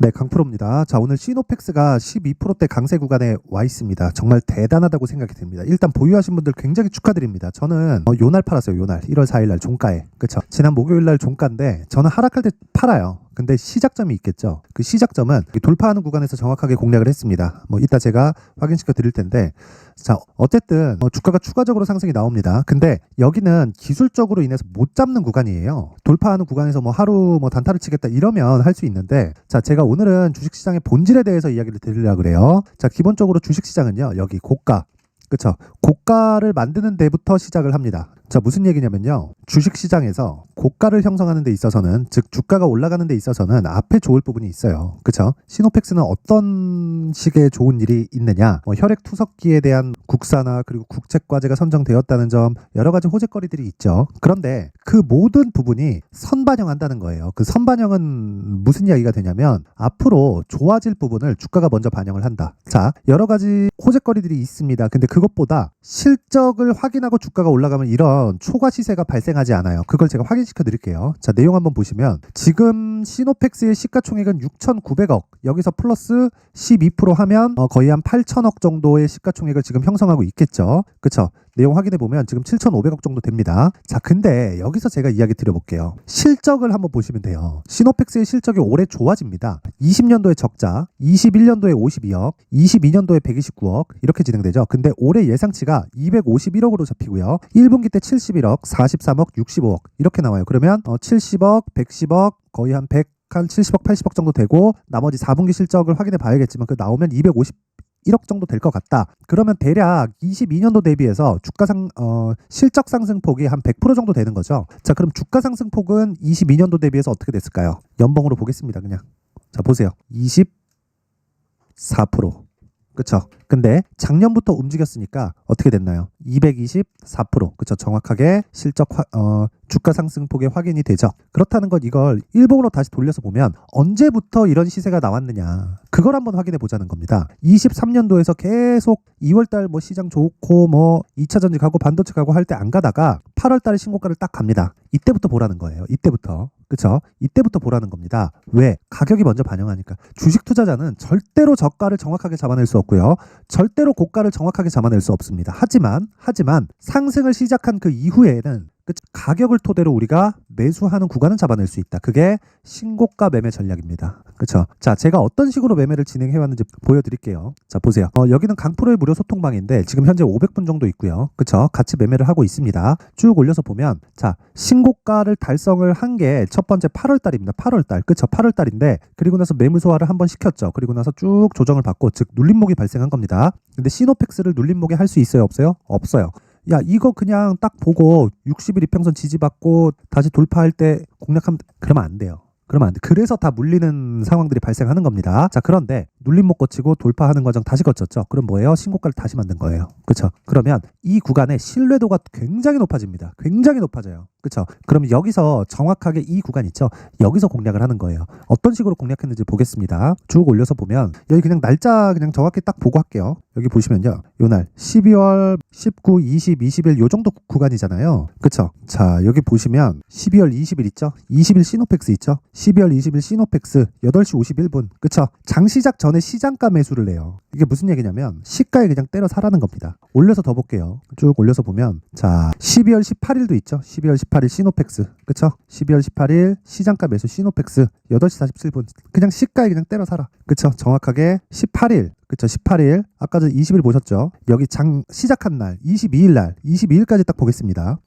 네, 강프로입니다. 자, 오늘 시노펙스가 12%대 강세 구간에 와 있습니다. 정말 대단하다고 생각이 듭니다. 일단 보유하신 분들 굉장히 축하드립니다. 저는 요날 팔았어요. 요날 1월 4일 날 종가에. 그쵸? 지난 목요일 날 종가인데 저는 하락할 때 팔아요. 근데 시작점이 있겠죠. 그 시작점은 돌파하는 구간에서 정확하게 공략을 했습니다. 이따 제가 확인시켜 드릴 텐데, 자, 어쨌든 주가가 추가적으로 상승이 나옵니다. 근데 여기는 기술적으로 인해서 못 잡는 구간이에요. 돌파하는 구간에서 하루 단타를 치겠다 이러면 할 수 있는데, 자, 제가 오늘은 주식시장의 본질에 대해서 이야기를 드리려고 그래요. 자, 기본적으로 주식시장은요, 여기 고가, 그쵸? 고가를 만드는 데부터 시작을 합니다. 자, 무슨 얘기냐면요. 주식시장에서 고가를 형성하는 데 있어서는, 즉 주가가 올라가는 데 있어서는 앞에 좋을 부분이 있어요. 그쵸? 시노펙스는 어떤 식의 좋은 일이 있느냐? 혈액 투석기에 대한 국산화 그리고 국책과제가 선정되었다는 점, 여러 가지 호재거리들이 있죠. 그런데 그 모든 부분이 선반영한다는 거예요. 그 선반영은 무슨 이야기가 되냐면 앞으로 좋아질 부분을 주가가 먼저 반영을 한다. 자, 여러 가지 호재거리들이 있습니다. 근데 그것보다 실적을 확인하고 주가가 올라가면 이런 초과 시세가 발생하지 않아요. 그걸 제가 확인시켜 드릴게요. 자, 내용 한번 보시면 지금 시노펙스의 시가총액은 6,900억, 여기서 플러스 12% 하면 거의 한 8,000억 정도의 시가총액을 지금 형성하고 있겠죠. 그쵸? 내용 확인해 보면 지금 7,500억 정도 됩니다. 자, 근데 여기서 제가 이야기 드려볼게요. 실적을 한번 보시면 돼요. 시노펙스의 실적이 올해 좋아집니다. 20년도에 적자, 21년도에 52억, 22년도에 129억 이렇게 진행되죠. 근데 올해 예상치가 251억으로 잡히고요. 1분기 때 71억, 43억, 65억 이렇게 나와요. 그러면 70억, 110억, 거의 한 70억, 80억 정도 되고, 나머지 4분기 실적을 확인해 봐야겠지만 그 나오면 251억 정도 될 것 같다. 그러면 대략 22년도 대비해서 실적 상승폭이 한 100% 정도 되는 거죠. 자, 그럼 주가 상승폭은 22년도 대비해서 어떻게 됐을까요? 연봉으로 보겠습니다. 그냥. 자, 보세요. 24%. 그쵸? 근데 작년부터 움직였으니까 어떻게 됐나요? 224%. 그쵸? 정확하게 주가 상승폭의 확인이 되죠. 그렇다는 건 이걸 일봉으로 다시 돌려서 보면 언제부터 이런 시세가 나왔느냐, 그걸 한번 확인해 보자는 겁니다. 23년도에서 계속 2월달 시장 좋고 2차전지 가고 반도체 가고 할 때 안 가다가 8월달에 신고가를 딱 갑니다. 이때부터 보라는 거예요. 이때부터. 그쵸? 이때부터 보라는 겁니다. 왜? 가격이 먼저 반영하니까. 주식 투자자는 절대로 저가를 정확하게 잡아낼 수 없고요. 절대로 고가를 정확하게 잡아낼 수 없습니다. 하지만 상승을 시작한 그 이후에는 가격을 토대로 우리가 매수하는 구간은 잡아낼 수 있다. 그게 신고가 매매 전략입니다. 그렇죠? 자, 제가 어떤 식으로 매매를 진행해 왔는지 보여드릴게요. 자, 보세요. 여기는 강프로의 무료 소통방인데 지금 현재 500분 정도 있고요. 그렇죠? 같이 매매를 하고 있습니다. 쭉 올려서 보면, 자, 신고가를 달성을 한 게 첫 번째 8월 달입니다. 8월 달. 그렇죠? 8월 달인데, 그리고 나서 매물 소화를 한번 시켰죠. 그리고 나서 쭉 조정을 받고, 즉 눌림목이 발생한 겁니다. 근데 시노펙스를 눌림목에 할 수 있어요, 없어요? 없어요. 야, 이거 그냥 딱 보고 60일 이평선 지지받고 다시 돌파할 때 공략하면, 그러면 안 돼요. 그러면 안 돼. 그래서 다 물리는 상황들이 발생하는 겁니다. 자, 그런데 눌림목 거치고 돌파하는 과정 다시 거쳤죠. 그럼 뭐예요? 신고가를 다시 만든 거예요. 그렇죠? 그러면 이 구간의 신뢰도가 굉장히 높아집니다. 굉장히 높아져요. 그렇죠? 그럼 여기서 정확하게 이 구간 있죠? 여기서 공략을 하는 거예요. 어떤 식으로 공략했는지 보겠습니다. 쭉 올려서 보면 여기 그냥 날짜 그냥 정확히 딱 보고 할게요. 여기 보시면요. 요날 12월 19, 20, 20일 요 정도 구간이잖아요. 그쵸? 자, 여기 보시면 12월 20일 있죠? 20일 시노펙스 있죠? 12월 20일 시노펙스 8시 51분. 그쵸? 장시작 전에 시장가 매수를 내요. 이게 무슨 얘기냐면 시가에 그냥 때려 사라는 겁니다. 올려서 더 볼게요. 쭉 올려서 보면, 자, 12월 18일도 있죠? 12월 18일 시노펙스. 그쵸? 12월 18일 시장가 매수 시노펙스 8시 47분. 그냥 시가에 그냥 때려 사라. 그쵸? 정확하게 18일. 그쵸? 18일. 아까 전 20일 보셨죠? 여기 장 시작한 날 22일 날 22일까지 딱 보겠습니다.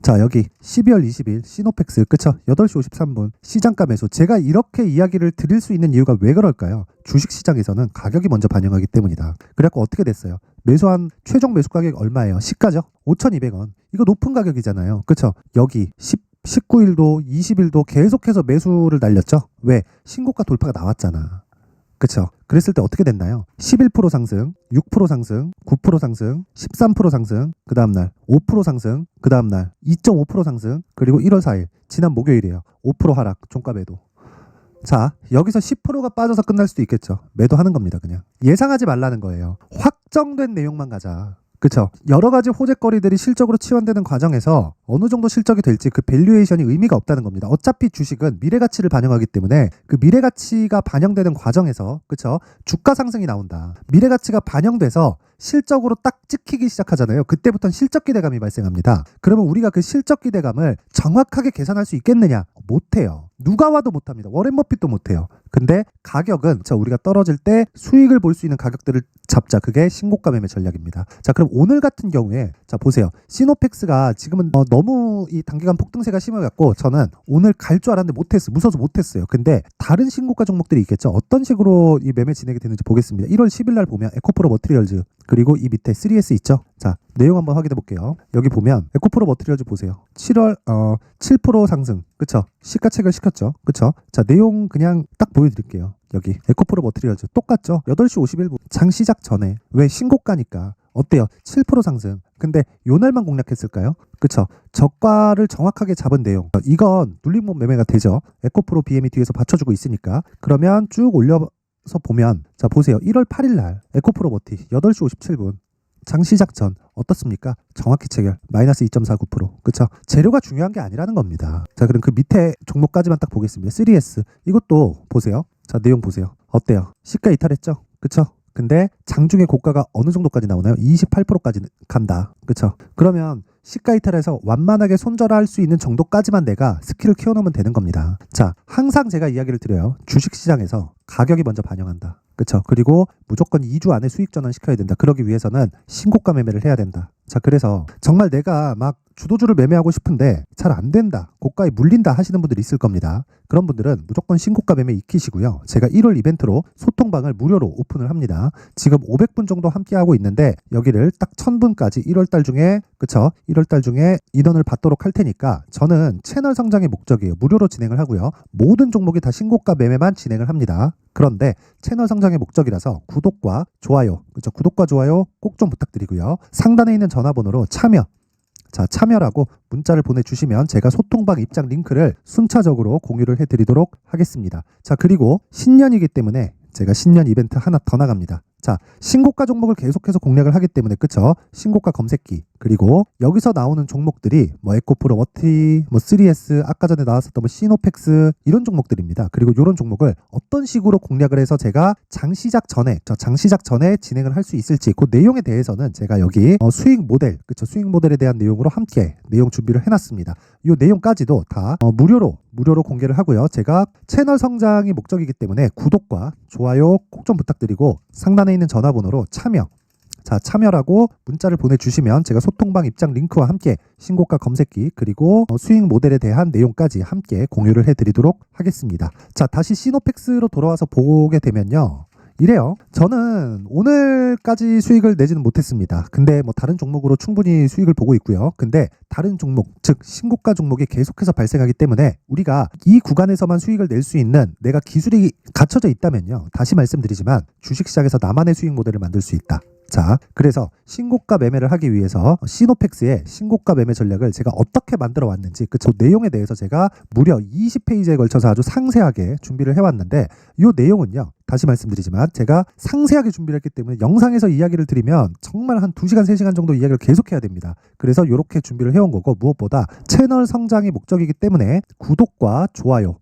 자, 여기 12월 20일 시노펙스. 그쵸? 8시 53분 시장가 매수. 제가 이렇게 이야기를 드릴 수 있는 이유가 왜 그럴까요? 주식시장에서는 가격이 먼저 반영하기 때문이다. 그래갖고 어떻게 됐어요? 매수한 최종 매수 가격이 얼마예요? 시가죠? 5,200원. 이거 높은 가격이잖아요. 그쵸? 여기 19일도 20일도 계속해서 매수를 날렸죠? 왜? 신고가 돌파가 나왔잖아. 그쵸? 그랬을 때 어떻게 됐나요? 11% 상승, 6% 상승, 9% 상승, 13% 상승, 그 다음날 5% 상승, 그 다음날 2.5% 상승, 그리고 1월 4일, 지난 목요일이에요. 5% 하락, 종가 매도. 자, 여기서 10%가 빠져서 끝날 수도 있겠죠. 매도하는 겁니다, 그냥. 예상하지 말라는 거예요. 확정된 내용만 가자. 그쵸? 여러 가지 호재거리들이 실적으로 치환되는 과정에서 어느 정도 실적이 될지 그 밸류에이션이 의미가 없다는 겁니다. 어차피 주식은 미래가치를 반영하기 때문에 그 미래가치가 반영되는 과정에서 그쵸? 주가 상승이 나온다. 미래가치가 반영돼서 실적으로 딱 찍히기 시작하잖아요. 그때부터는 실적 기대감이 발생합니다. 그러면 우리가 그 실적 기대감을 정확하게 계산할 수 있겠느냐? 못해요. 누가 와도 못합니다. 워렌 버핏도 못해요. 근데 가격은 우리가 떨어질 때 수익을 볼 수 있는 가격들을 잡자. 그게 신고가 매매 전략입니다. 자, 그럼 오늘 같은 경우에 자 보세요. 시노펙스가 지금은 너무 이 단기간 폭등세가 심해갖고 저는 오늘 갈 줄 알았는데 못했어요. 무서워서 못했어요. 근데 다른 신고가 종목들이 있겠죠. 어떤 식으로 이 매매 진행이 되는지 보겠습니다. 1월 10일 날 보면 에코프로 머티리얼즈 그리고 이 밑에 3S 있죠. 자, 내용 한번 확인해 볼게요. 여기 보면 에코프로 머티리얼즈 보세요. 7% 상승. 그쵸? 시가 체결 시켰죠. 그쵸? 자, 내용 그냥 딱 보여드릴게요. 여기 에코프로 머티리얼즈 똑같죠? 8시 51분 장 시작 전에 왜 신고가니까 어때요? 7% 상승. 근데 요 날만 공략했을까요? 그쵸? 저가를 정확하게 잡은 내용. 이건 눌림목 매매가 되죠. 에코프로 BM이 뒤에서 받쳐주고 있으니까. 그러면 쭉 올려서 보면 자 보세요. 1월 8일 날 에코프로 머티 8시 57분 장 시작 전 어떻습니까? 정확히 체결 마이너스 2.49%. 그쵸? 재료가 중요한 게 아니라는 겁니다. 자, 그럼 그 밑에 종목까지만 딱 보겠습니다. 3S 이것도 보세요. 자, 내용 보세요. 어때요? 시가 이탈했죠? 그쵸? 근데 장중에 고가가 어느 정도까지 나오나요? 28%까지 간다. 그쵸? 그러면 시가 이탈해서 완만하게 손절할 수 있는 정도까지만 내가 스킬을 키워놓으면 되는 겁니다. 자, 항상 제가 이야기를 드려요. 주식시장에서 가격이 먼저 반영한다. 그쵸? 그리고 무조건 2주 안에 수익 전환 시켜야 된다. 그러기 위해서는 신고가 매매를 해야 된다. 자, 그래서 정말 내가 막 주도주를 매매하고 싶은데 잘 안 된다. 고가에 물린다 하시는 분들이 있을 겁니다. 그런 분들은 무조건 신고가 매매 익히시고요. 제가 1월 이벤트로 소통방을 무료로 오픈을 합니다. 지금 500분 정도 함께하고 있는데 여기를 딱 1000분까지 1월달 중에 그쵸? 1월달 중에 인원을 받도록 할 테니까 저는 채널 성장의 목적이에요. 무료로 진행을 하고요. 모든 종목이 다 신고가 매매만 진행을 합니다. 그런데 채널 성장의 목적이라서 구독과 좋아요, 그렇죠? 구독과 좋아요 꼭 좀 부탁드리고요. 상단에 있는 전화번호로 참여라고 문자를 보내주시면 제가 소통방 입장 링크를 순차적으로 공유를 해드리도록 하겠습니다. 자, 그리고 신년이기 때문에 제가 신년 이벤트 하나 더 나갑니다. 자, 신고가 종목을 계속해서 공략을 하기 때문에 그쵸? 신고가 검색기 그리고 여기서 나오는 종목들이 뭐 에코프로 머티, 뭐 3S 아까 전에 나왔었던 뭐 시노펙스 이런 종목들입니다. 그리고 이런 종목을 어떤 식으로 공략을 해서 제가 장 시작 전에 진행을 할 수 있을지 그 내용에 대해서는 제가 여기 수익 모델 그쵸? 수익 모델에 대한 내용으로 함께 내용 준비를 해놨습니다. 이 내용까지도 다 무료로 공개를 하고요. 제가 채널 성장이 목적이기 때문에 구독과 좋아요 꼭 좀 부탁드리고 상단에 있는 전화번호로 참여라고 문자를 보내주시면 제가 소통방 입장 링크와 함께 신고가 검색기 그리고 수익 모델에 대한 내용까지 함께 공유를 해드리도록 하겠습니다. 자, 다시 시노펙스로 돌아와서 보게 되면요. 이래요. 저는 오늘까지 수익을 내지는 못했습니다. 근데 뭐 다른 종목으로 충분히 수익을 보고 있고요. 근데 다른 종목, 즉 신고가 종목이 계속해서 발생하기 때문에 우리가 이 구간에서만 수익을 낼 수 있는 내가 기술이 갖춰져 있다면요. 다시 말씀드리지만 주식시장에서 나만의 수익 모델을 만들 수 있다. 자, 그래서 신고가 매매를 하기 위해서 시노펙스의 신고가 매매 전략을 제가 어떻게 만들어 왔는지 그 내용에 대해서 제가 무려 20페이지에 걸쳐서 아주 상세하게 준비를 해왔는데 이 내용은요. 다시 말씀드리지만 제가 상세하게 준비를 했기 때문에 영상에서 이야기를 드리면 정말 한 2시간, 3시간 정도 이야기를 계속해야 됩니다. 그래서 이렇게 준비를 해온 거고 무엇보다 채널 성장이 목적이기 때문에 구독과 좋아요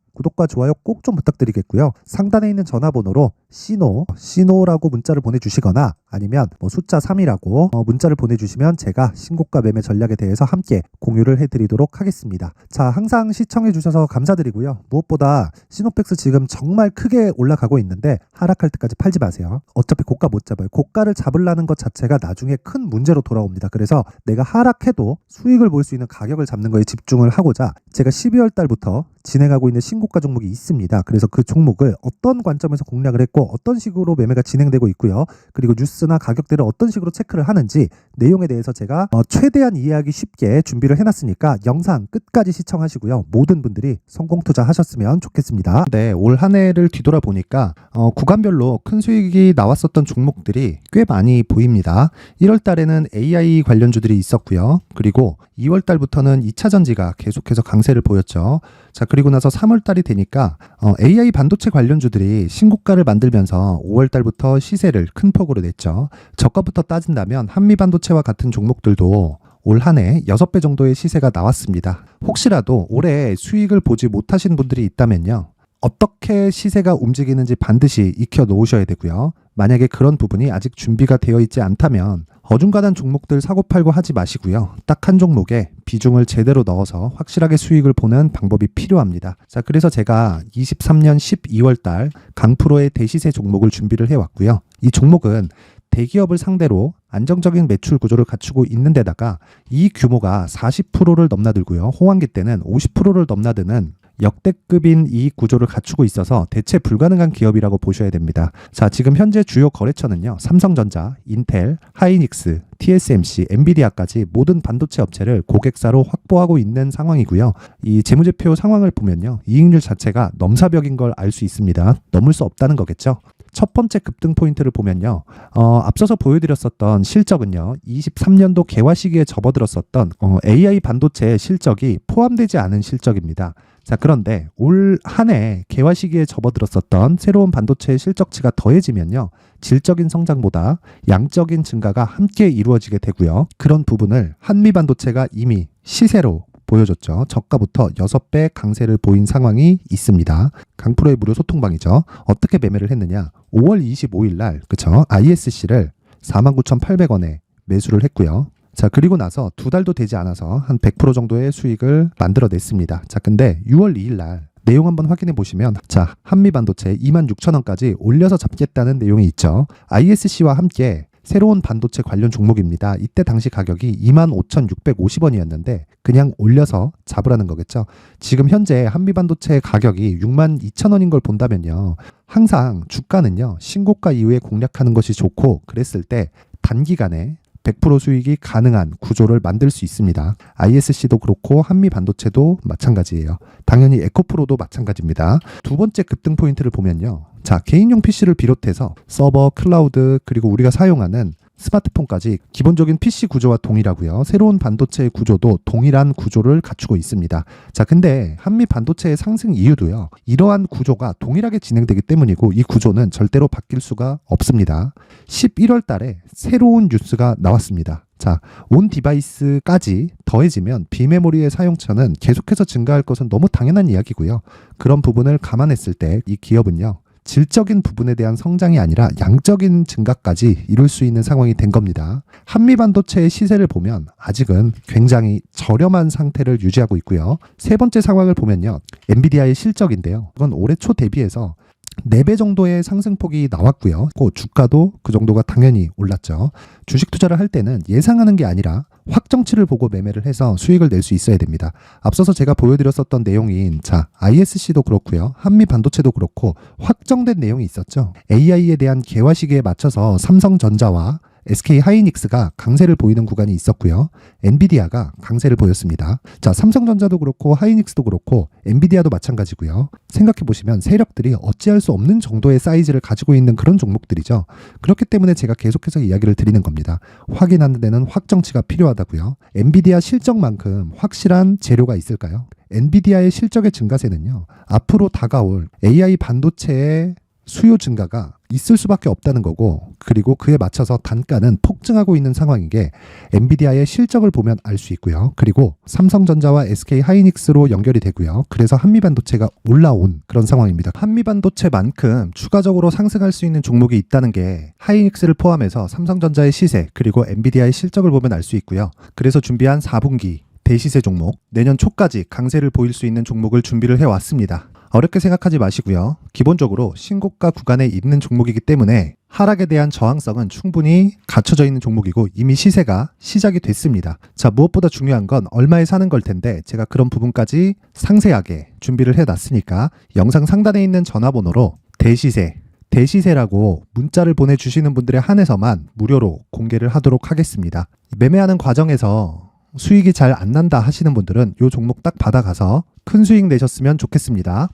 꼭 좀 부탁드리겠고요. 상단에 있는 전화번호로 시노라고 문자를 보내주시거나 아니면 뭐 숫자 3이라고 문자를 보내주시면 제가 신고가 매매 전략에 대해서 함께 공유를 해드리도록 하겠습니다. 자, 항상 시청해주셔서 감사드리고요. 무엇보다 시노펙스 지금 정말 크게 올라가고 있는데 하락할 때까지 팔지 마세요. 어차피 고가 못 잡아요. 고가를 잡으려는 것 자체가 나중에 큰 문제로 돌아옵니다. 그래서 내가 하락해도 수익을 볼 수 있는 가격을 잡는 거에 집중을 하고자 제가 12월 달부터 진행하고 있는 신고가 종목이 있습니다. 그래서 그 종목을 어떤 관점에서 공략을 했고 어떤 식으로 매매가 진행되고 있고요. 그리고 뉴스나 가격대를 어떤 식으로 체크를 하는지 내용에 대해서 제가 최대한 이해하기 쉽게 준비를 해놨으니까 영상 끝까지 시청하시고요. 모든 분들이 성공 투자하셨으면 좋겠습니다. 네, 올 한 해를 뒤돌아보니까 구간별로 큰 수익이 나왔었던 종목들이 꽤 많이 보입니다. 1월 달에는 AI 관련주들이 있었고요. 그리고 2월 달부터는 2차 전지가 계속해서 강세를 보였죠. 자, 그리고 나서 3월 달이 되니까 AI 반도체 관련주들이 신고가를 만들면서 5월 달부터 시세를 큰 폭으로 냈죠. 저가부터 따진다면 한미 반도체와 같은 종목들도 올 한 해 6배 정도의 시세가 나왔습니다. 혹시라도 올해 수익을 보지 못하신 분들이 있다면요, 어떻게 시세가 움직이는지 반드시 익혀 놓으셔야 되고요. 만약에 그런 부분이 아직 준비가 되어 있지 않다면 어중간한 종목들 사고팔고 하지 마시고요. 딱 한 종목에 비중을 제대로 넣어서 확실하게 수익을 보는 방법이 필요합니다. 자, 그래서 제가 23년 12월 달 강프로의 대시세 종목을 준비를 해왔고요. 이 종목은 대기업을 상대로 안정적인 매출 구조를 갖추고 있는 데다가 이 규모가 40%를 넘나들고요. 호황기 때는 50%를 넘나드는 역대급인 이익 구조를 갖추고 있어서 대체 불가능한 기업이라고 보셔야 됩니다. 자, 지금 현재 주요 거래처는요, 삼성전자, 인텔, 하이닉스, TSMC, 엔비디아까지 모든 반도체 업체를 고객사로 확보하고 있는 상황이고요. 이 재무제표 상황을 보면요, 이익률 자체가 넘사벽인 걸 알 수 있습니다. 넘을 수 없다는 거겠죠. 첫 번째 급등 포인트를 보면요, 앞서서 보여드렸었던 실적은요, 23년도 개화 시기에 접어들었었던 AI 반도체의 실적이 포함되지 않은 실적입니다. 자, 그런데 올 한 해 개화 시기에 접어들었었던 새로운 반도체의 실적치가 더해지면요, 질적인 성장보다 양적인 증가가 함께 이루어지게 되고요. 그런 부분을 한미 반도체가 이미 시세로 보여줬죠. 저가부터 6배 강세를 보인 상황이 있습니다. 강프로의 무료 소통방이죠. 어떻게 매매를 했느냐? 5월 25일 날, 그쵸? ISC를 49,800원에 매수를 했고요. 자, 그리고 나서 2달도 되지 않아서 한 100% 정도의 수익을 만들어냈습니다. 자, 근데 6월 2일 날 내용 한번 확인해 보시면, 자, 한미 반도체 26,000원까지 올려서 잡겠다는 내용이 있죠. ISC와 함께 새로운 반도체 관련 종목입니다. 이때 당시 가격이 25,650원이었는데 그냥 올려서 잡으라는 거겠죠. 지금 현재 한미 반도체 가격이 62,000원인 걸 본다면요, 항상 주가는요, 신고가 이후에 공략하는 것이 좋고, 그랬을 때 단기간에 100% 수익이 가능한 구조를 만들 수 있습니다. ISC도 그렇고 한미 반도체도 마찬가지예요. 당연히 에코프로도 마찬가지입니다. 두 번째 급등 포인트를 보면요, 자, 개인용 PC를 비롯해서 서버, 클라우드, 그리고 우리가 사용하는 스마트폰까지 기본적인 PC 구조와 동일하고요. 새로운 반도체의 구조도 동일한 구조를 갖추고 있습니다. 자, 근데 한미 반도체의 상승 이유도요, 이러한 구조가 동일하게 진행되기 때문이고, 이 구조는 절대로 바뀔 수가 없습니다. 11월 달에 새로운 뉴스가 나왔습니다. 자, 온 디바이스까지 더해지면 비메모리의 사용처는 계속해서 증가할 것은 너무 당연한 이야기고요. 그런 부분을 감안했을 때 이 기업은요, 질적인 부분에 대한 성장이 아니라 양적인 증가까지 이룰 수 있는 상황이 된 겁니다. 한미 반도체의 시세를 보면 아직은 굉장히 저렴한 상태를 유지하고 있고요. 세 번째 상황을 보면요, 엔비디아의 실적인데요, 이건 올해 초 대비해서 4배 정도의 상승폭이 나왔고요. 주가도 그 정도가 당연히 올랐죠. 주식 투자를 할 때는 예상하는 게 아니라 확정치를 보고 매매를 해서 수익을 낼 수 있어야 됩니다. 앞서서 제가 보여드렸었던 내용인, 자, ISC도 그렇고요, 한미 반도체도 그렇고 확정된 내용이 있었죠. AI에 대한 개화 시기에 맞춰서 삼성전자와 SK 하이닉스가 강세를 보이는 구간이 있었고요. 엔비디아가 강세를 보였습니다. 자, 삼성전자도 그렇고 하이닉스도 그렇고 엔비디아도 마찬가지고요. 생각해 보시면 세력들이 어찌할 수 없는 정도의 사이즈를 가지고 있는 그런 종목들이죠. 그렇기 때문에 제가 계속해서 이야기를 드리는 겁니다. 확인하는 데는 확정치가 필요하다고요. 엔비디아 실적만큼 확실한 재료가 있을까요? 엔비디아의 실적의 증가세는요, 앞으로 다가올 AI 반도체의 수요 증가가 있을 수밖에 없다는 거고, 그리고 그에 맞춰서 단가는 폭증하고 있는 상황인 게 엔비디아의 실적을 보면 알 수 있고요. 그리고 삼성전자와 SK 하이닉스로 연결이 되고요. 그래서 한미 반도체가 올라온 그런 상황입니다. 한미 반도체만큼 추가적으로 상승할 수 있는 종목이 있다는 게 하이닉스를 포함해서 삼성전자의 시세, 그리고 엔비디아의 실적을 보면 알 수 있고요. 그래서 준비한 4분기 대시세 종목, 내년 초까지 강세를 보일 수 있는 종목을 준비를 해왔습니다. 어렵게 생각하지 마시고요. 기본적으로 신고가 구간에 있는 종목이기 때문에 하락에 대한 저항성은 충분히 갖춰져 있는 종목이고, 이미 시세가 시작이 됐습니다. 자, 무엇보다 중요한 건 얼마에 사는 걸 텐데, 제가 그런 부분까지 상세하게 준비를 해놨으니까 영상 상단에 있는 전화번호로 대시세라고 문자를 보내주시는 분들에 한해서만 무료로 공개를 하도록 하겠습니다. 매매하는 과정에서 수익이 잘 안 난다 하시는 분들은 이 종목 딱 받아가서 큰 수익 내셨으면 좋겠습니다.